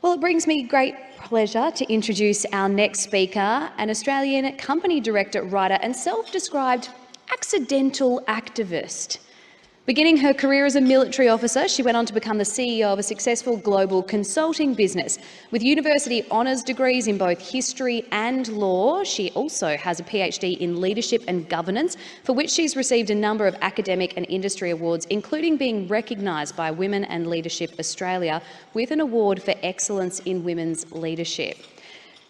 Well, it brings me great pleasure to introduce our next speaker, an Australian company director, writer and self-described accidental activist. Beginning her career as a military officer, she went on to become the CEO of a successful global consulting business. With university honours degrees in both history and law, she also has a PhD in leadership and governance, for which she's received a number of academic and industry awards, including being recognised by Women and Leadership Australia with an award for excellence in women's leadership.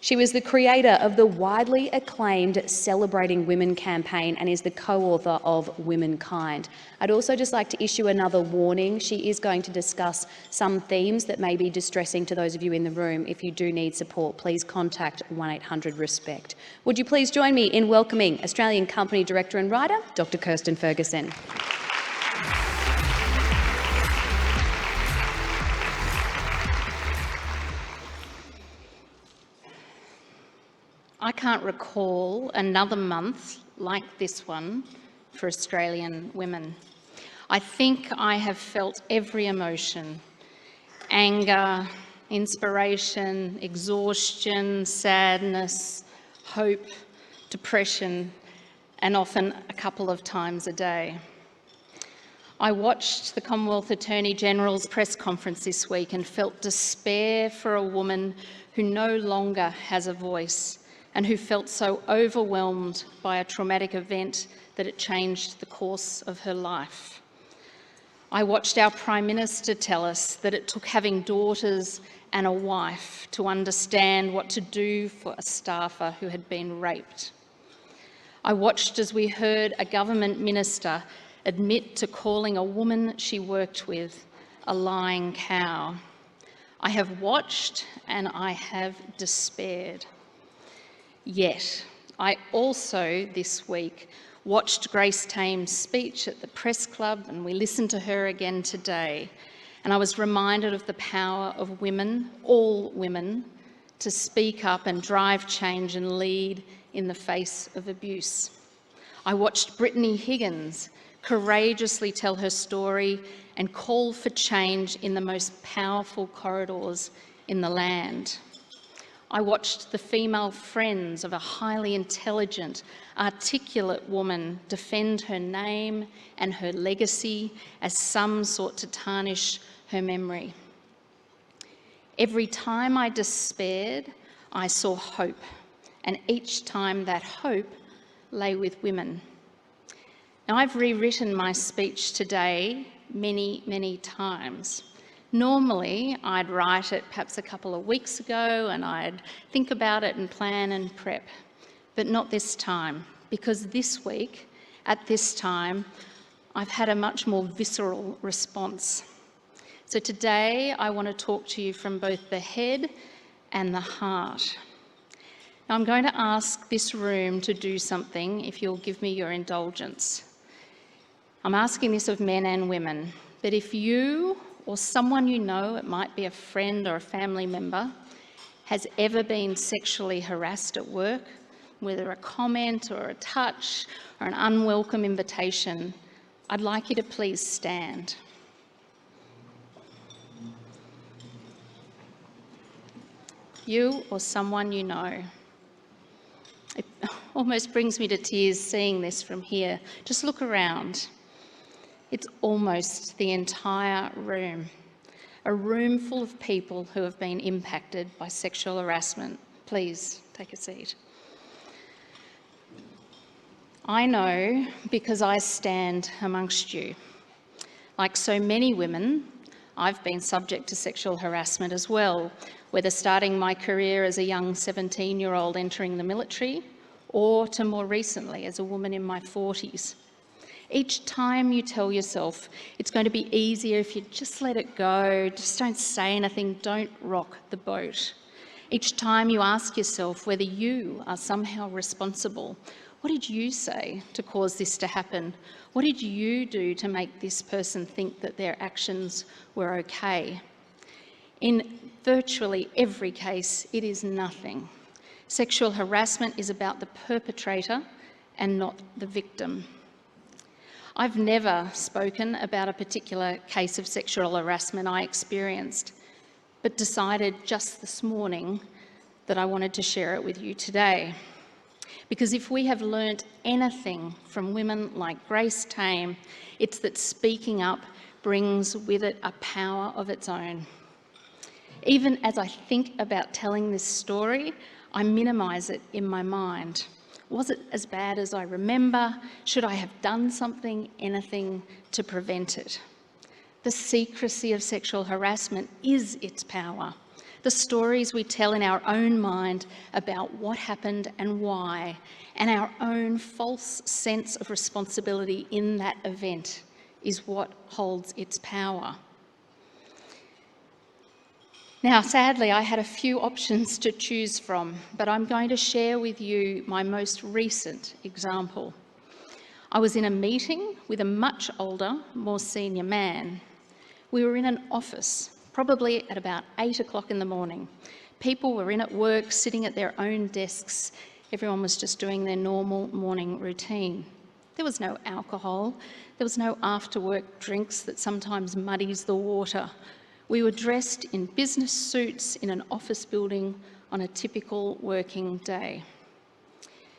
She was the creator of the widely acclaimed Celebrating Women campaign and is the co-author of Womankind. I'd also just like to issue another warning. She is going to discuss some themes that may be distressing to those of you in the room. If you do need support, please contact 1800-RESPECT. Would you please join me in welcoming Australian company director and writer, Dr. Kirstin Ferguson. I can't recall another month like this one for Australian women. I think I have felt every emotion: anger, inspiration, exhaustion, sadness, hope, depression, and often a couple of times a day. I watched the Commonwealth Attorney-General's press conference this week and felt despair for a woman who no longer has a voice, and who felt so overwhelmed by a traumatic event that it changed the course of her life. I watched our Prime Minister tell us that it took having daughters and a wife to understand what to do for a staffer who had been raped. I watched as we heard a government minister admit to calling a woman she worked with a lying cow. I have watched and I have despaired. Yet, I also this week watched Grace Tame's speech at the Press Club, and we listened to her again today, and I was reminded of the power of women, all women, to speak up and drive change and lead in the face of abuse. I watched Brittany Higgins courageously tell her story and call for change in the most powerful corridors in the land. I watched the female friends of a highly intelligent, articulate woman defend her name and her legacy as some sought to tarnish her memory. Every time I despaired, I saw hope, and each time that hope lay with women. Now, I've rewritten my speech today many, many times. Normally, I'd write it perhaps a couple of weeks ago and I'd think about it and plan and prep, but not this time, because this week, at this time, I've had a much more visceral response. So today, I want to talk to you from both the head and the heart. Now, I'm going to ask this room to do something, if you'll give me your indulgence. I'm asking this of men and women, but if you or someone you know, it might be a friend or a family member, has ever been sexually harassed at work, whether a comment or a touch or an unwelcome invitation, I'd like you to please stand. You or someone you know. It almost brings me to tears seeing this from here. Just look around. It's almost the entire room, a room full of people who have been impacted by sexual harassment. Please take a seat. I know because I stand amongst you. Like so many women, I've been subject to sexual harassment as well, whether starting my career as a young 17-year-old entering the military, or to more recently as a woman in my 40s. Each time you tell yourself it's going to be easier if you just let it go, just don't say anything, don't rock the boat. Each time you ask yourself whether you are somehow responsible. What did you say to cause this to happen? What did you do to make this person think that their actions were okay? In virtually every case, it is nothing. Sexual harassment is about the perpetrator and not the victim. I've never spoken about a particular case of sexual harassment I experienced, but decided just this morning that I wanted to share it with you today. Because if we have learnt anything from women like Grace Tame, it's that speaking up brings with it a power of its own. Even as I think about telling this story, I minimise it in my mind. Was it as bad as I remember? Should I have done something, anything to prevent it? The secrecy of sexual harassment is its power. The stories we tell in our own mind about what happened and why, and our own false sense of responsibility in that event is what holds its power. Now, sadly, I had a few options to choose from, but I'm going to share with you my most recent example. I was in a meeting with a much older, more senior man. We were in an office, probably at about 8 o'clock in the morning. People were in at work, sitting at their own desks. Everyone was just doing their normal morning routine. There was no alcohol. There was no after-work drinks that sometimes muddies the water. We were dressed in business suits in an office building on a typical working day.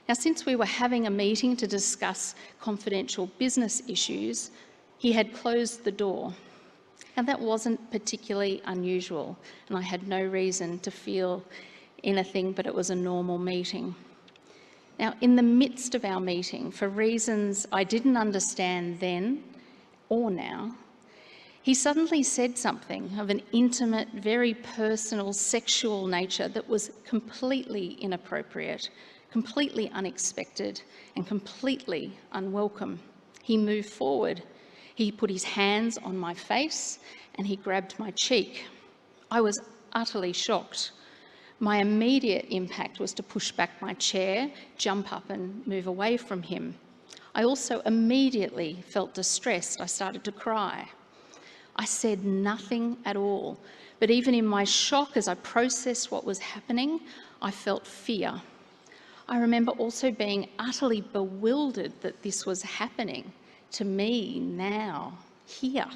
Now, since we were having a meeting to discuss confidential business issues, he had closed the door. And that wasn't particularly unusual, and I had no reason to feel anything but it was a normal meeting. Now, in the midst of our meeting, for reasons I didn't understand then or now, he suddenly said something of an intimate, very personal, sexual nature that was completely inappropriate, completely unexpected, and completely unwelcome. He moved forward. He put his hands on my face and he grabbed my cheek. I was utterly shocked. My immediate impact was to push back my chair, jump up and move away from him. I also immediately felt distressed. I started to cry. I said nothing at all, but even in my shock as I processed what was happening, I felt fear. I remember also being utterly bewildered that this was happening to me now, here.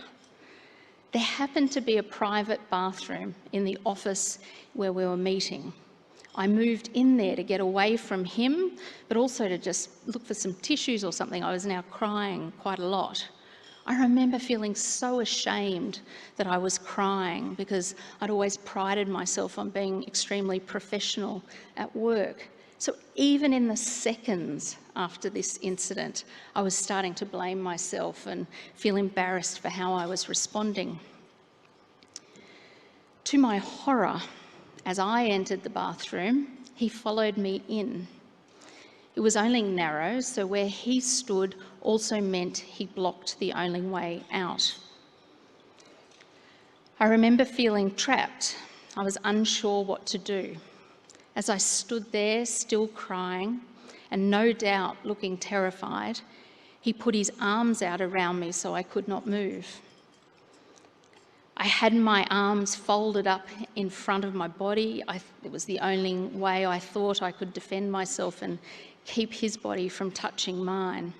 There happened to be a private bathroom in the office where we were meeting. I moved in there to get away from him, but also to just look for some tissues or something. I was now crying quite a lot. I remember feeling so ashamed that I was crying because I'd always prided myself on being extremely professional at work. So even in the seconds after this incident, I was starting to blame myself and feel embarrassed for how I was responding. To my horror, as I entered the bathroom, he followed me in. It was only narrow, so where he stood also meant he blocked the only way out. I remember feeling trapped. I was unsure what to do. As I stood there, still crying, and no doubt looking terrified, he put his arms out around me so I could not move. I had my arms folded up in front of my body. It was the only way I thought I could defend myself and keep his body from touching mine.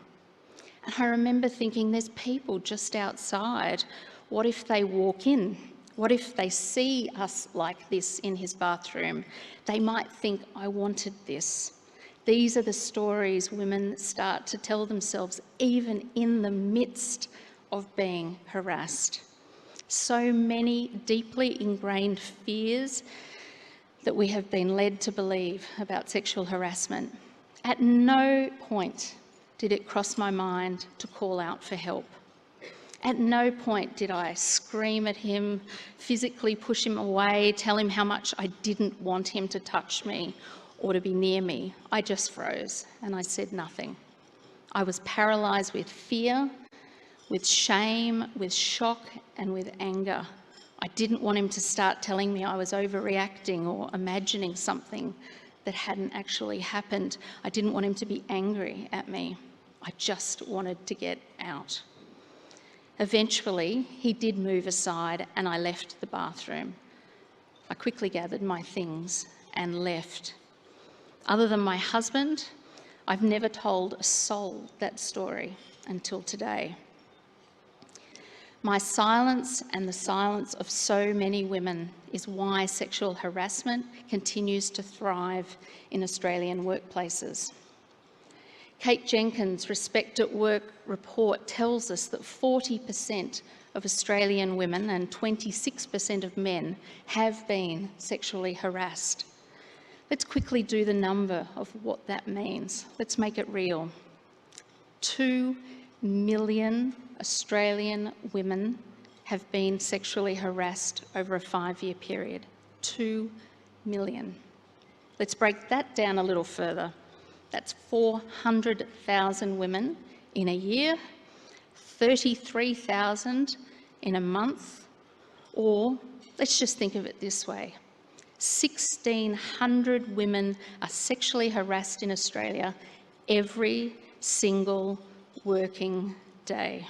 And I remember thinking, there's people just outside. What if they walk in? What if they see us like this in his bathroom? They might think I wanted this. These are the stories women start to tell themselves even in the midst of being harassed. So many deeply ingrained fears that we have been led to believe about sexual harassment. At no point did it cross my mind to call out for help. At no point did I scream at him, physically push him away, tell him how much I didn't want him to touch me or to be near me. I just froze and I said nothing. I was paralysed with fear, with shame, with shock and with anger. I didn't want him to start telling me I was overreacting or imagining something that hadn't actually happened. I didn't want him to be angry at me. I just wanted to get out. Eventually, he did move aside and I left the bathroom. I quickly gathered my things and left. Other than my husband, I've never told a soul that story until today. My silence and the silence of so many women is why sexual harassment continues to thrive in Australian workplaces. Kate Jenkins' Respect at Work report tells us that 40% of Australian women and 26% of men have been sexually harassed. Let's quickly do the number of what that means. Let's make it real. 2 million Australian women have been sexually harassed over a 5-year period. 2 million. Let's break that down a little further. That's 400,000 women in a year, 33,000 in a month, or let's just think of it this way. 1,600 women are sexually harassed in Australia every single working day.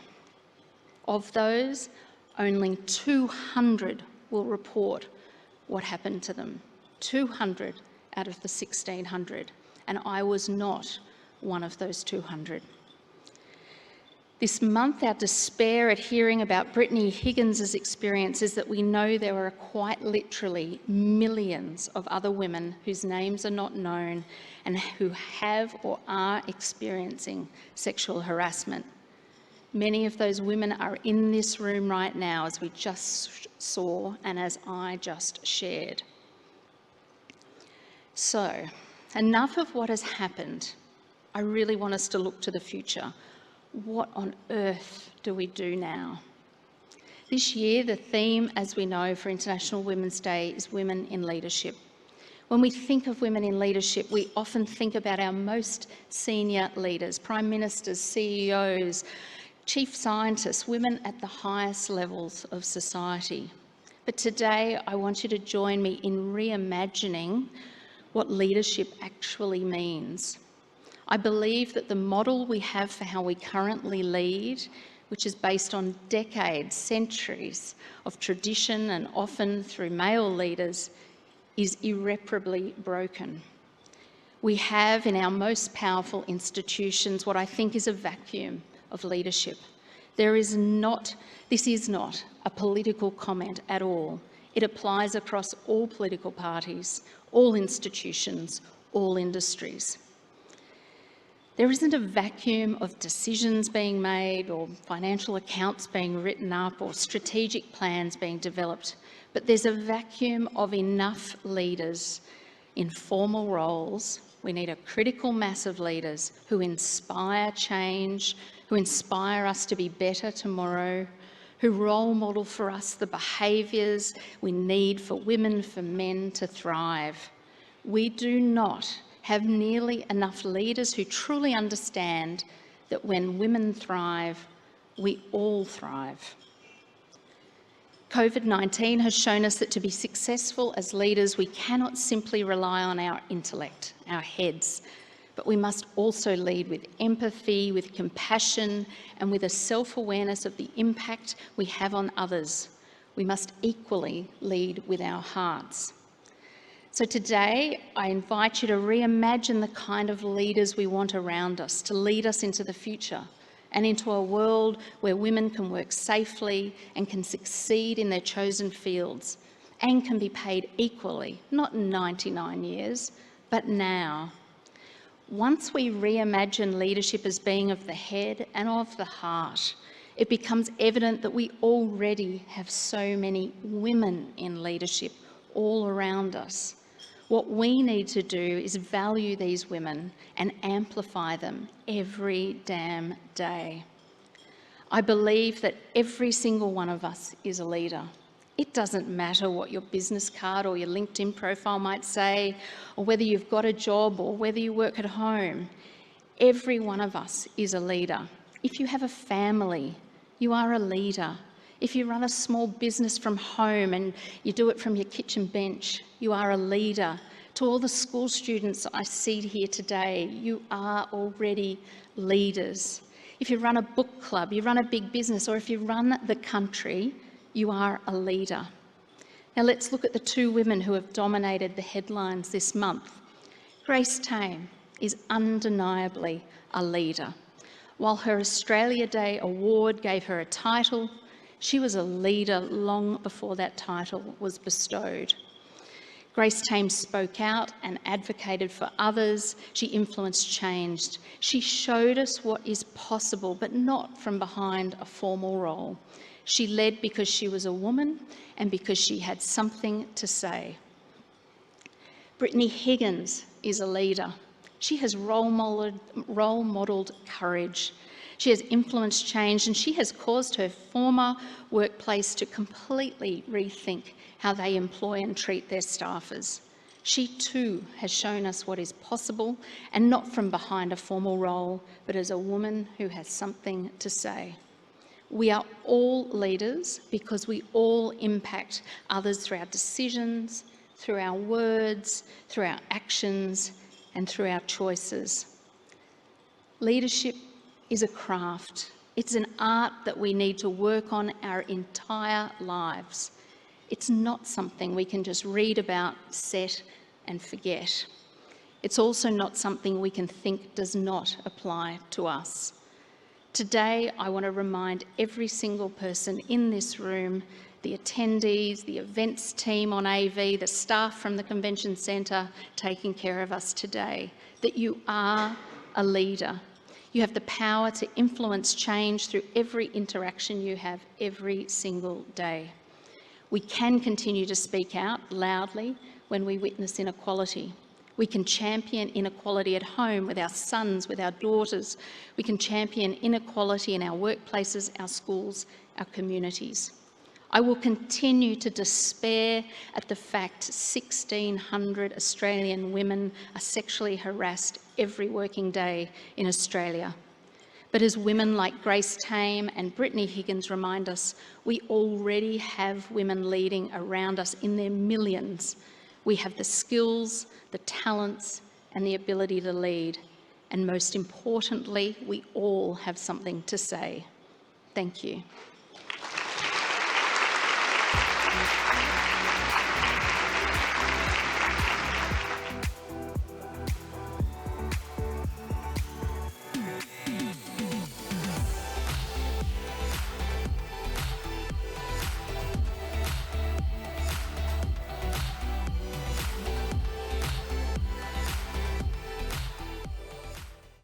Of those, only 200 will report what happened to them. 200 out of the 1,600. And I was not one of those 200. This month, our despair at hearing about Brittany Higgins' experience is that we know there are quite literally millions of other women whose names are not known and who have or are experiencing sexual harassment. Many of those women are in this room right now, as we just saw and as I just shared. So, enough of what has happened. I really want us to look to the future. What on earth do we do now? This year, the theme, as we know, for International Women's Day is Women in Leadership. When we think of women in leadership, we often think about our most senior leaders, prime ministers, CEOs, chief scientists, women at the highest levels of society. But today, I want you to join me in reimagining what leadership actually means. I believe that the model we have for how we currently lead, which is based on decades, centuries of tradition and often through male leaders, is irreparably broken. We have in our most powerful institutions what I think is a vacuum of leadership. This is not a political comment at all. It applies across all political parties, all institutions, all industries. There isn't a vacuum of decisions being made or financial accounts being written up or strategic plans being developed, but there's a vacuum of enough leaders in formal roles. We need a critical mass of leaders who inspire change, who inspire us to be better tomorrow, who role model for us the behaviours we need for women, for men to thrive. We do not have nearly enough leaders who truly understand that when women thrive, we all thrive. COVID-19 has shown us that to be successful as leaders, we cannot simply rely on our intellect, our heads, but we must also lead with empathy, with compassion, and with a self-awareness of the impact we have on others. We must equally lead with our hearts. So today, I invite you to reimagine the kind of leaders we want around us, to lead us into the future and into a world where women can work safely and can succeed in their chosen fields and can be paid equally, not in 99 years, but now. Once we reimagine leadership as being of the head and of the heart, it becomes evident that we already have so many women in leadership all around us. What we need to do is value these women and amplify them every damn day. I believe that every single one of us is a leader. It doesn't matter what your business card or your LinkedIn profile might say, or whether you've got a job or whether you work at home. Every one of us is a leader. If you have a family, you are a leader. If you run a small business from home and you do it from your kitchen bench, you are a leader. To all the school students I see here today, you are already leaders. If you run a book club, you run a big business, or if you run the country, you are a leader. Now let's look at the two women who have dominated the headlines this month. Grace Tame is undeniably a leader. While her Australia Day award gave her a title, She was a leader long before that title was bestowed. Grace Tame spoke out and advocated for others. She influenced change. She showed us what is possible, but not from behind a formal role. She led because she was a woman and because she had something to say. Brittany Higgins is a leader. She has role modelled courage. She has influenced change, and she has caused her former workplace to completely rethink how they employ and treat their staffers. She too has shown us what is possible, and not from behind a formal role, but as a woman who has something to say. We are all leaders because we all impact others through our decisions, through our words, through our actions, and through our choices. Leadership is a craft. It's an art that we need to work on our entire lives. It's not something we can just read about, set, and forget. It's also not something we can think does not apply to us. Today, I want to remind every single person in this room, the attendees, the events team on AV, the staff from the Convention Centre taking care of us today, that you are a leader. You have the power to influence change through every interaction you have every single day. We can continue to speak out loudly when we witness inequality. We can champion inequality at home with our sons, with our daughters. We can champion inequality in our workplaces, our schools, our communities. I will continue to despair at the fact 1,600 Australian women are sexually harassed every working day in Australia. But as women like Grace Tame and Brittany Higgins remind us, we already have women leading around us in their millions. We have the skills, the talents, and the ability to lead. And most importantly, we all have something to say. Thank you.